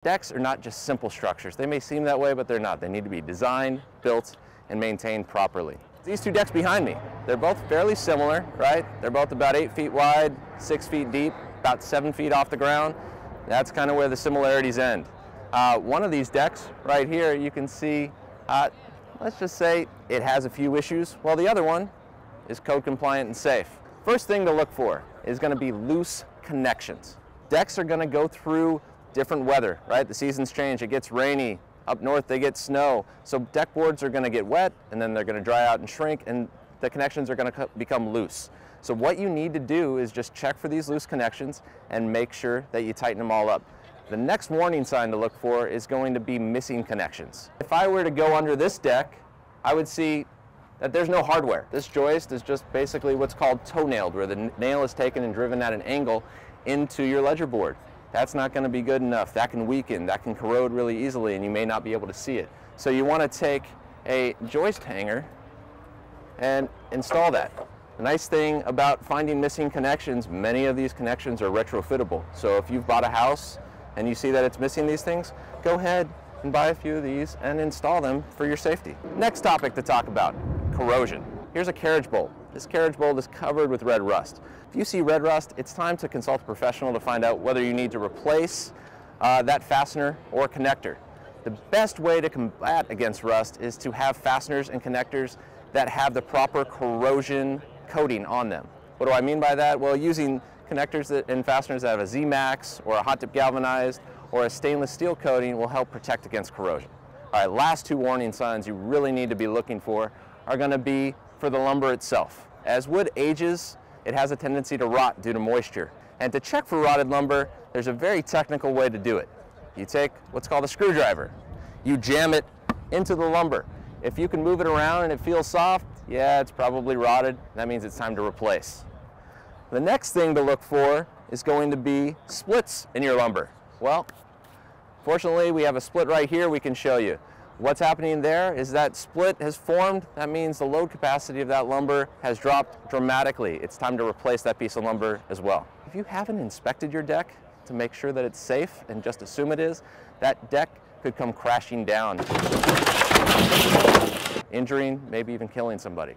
Decks are not just simple structures. They may seem that way, but they're not. They need to be designed, built, and maintained properly. These two decks behind me, they're both fairly similar, right? They're both about 8 feet wide, 6 feet deep, about 7 feet off the ground. That's kind of where the similarities end. One of these decks right here, you can see, let's just say it has a few issues, while the other one is code compliant and safe. First thing to look for is going to be loose connections. Decks are going to go through different weather, right? The seasons change, it gets rainy. Up north they get snow. So deck boards are going to get wet and then they're going to dry out and shrink and the connections are going to become loose. So what you need to do is just check for these loose connections and make sure that you tighten them all up. The next warning sign to look for is going to be missing connections. If I were to go under this deck, I would see that there's no hardware. This joist is just basically what's called toe-nailed, where the nail is taken and driven at an angle into your ledger board. That's not going to be good enough. That can weaken, that can corrode really easily, and you may not be able to see it. So you want to take a joist hanger and install that. The nice thing about finding missing connections, many of these connections are retrofittable. So if you've bought a house and you see that it's missing these things, go ahead and buy a few of these and install them for your safety. Next topic to talk about, corrosion. Here's a carriage bolt. This carriage bolt is covered with red rust. If you see red rust, it's time to consult a professional to find out whether you need to replace that fastener or connector. The best way to combat against rust is to have fasteners and connectors that have the proper corrosion coating on them. What do I mean by that? Well, using connectors and fasteners that have a Z-Max or a hot dip galvanized or a stainless steel coating will help protect against corrosion. All right, last two warning signs you really need to be looking for are going to be for the lumber itself. As wood ages, it has a tendency to rot due to moisture. And to check for rotted lumber, there's a very technical way to do it. You take what's called a screwdriver. You jam it into the lumber. If you can move it around and it feels soft, yeah, it's probably rotted. That means it's time to replace. The next thing to look for is going to be splits in your lumber. Well, fortunately, we have a split right here we can show you. What's happening there is that split has formed. That means the load capacity of that lumber has dropped dramatically. It's time to replace that piece of lumber as well. If you haven't inspected your deck to make sure that it's safe and just assume it is, that deck could come crashing down, injuring, maybe even killing somebody.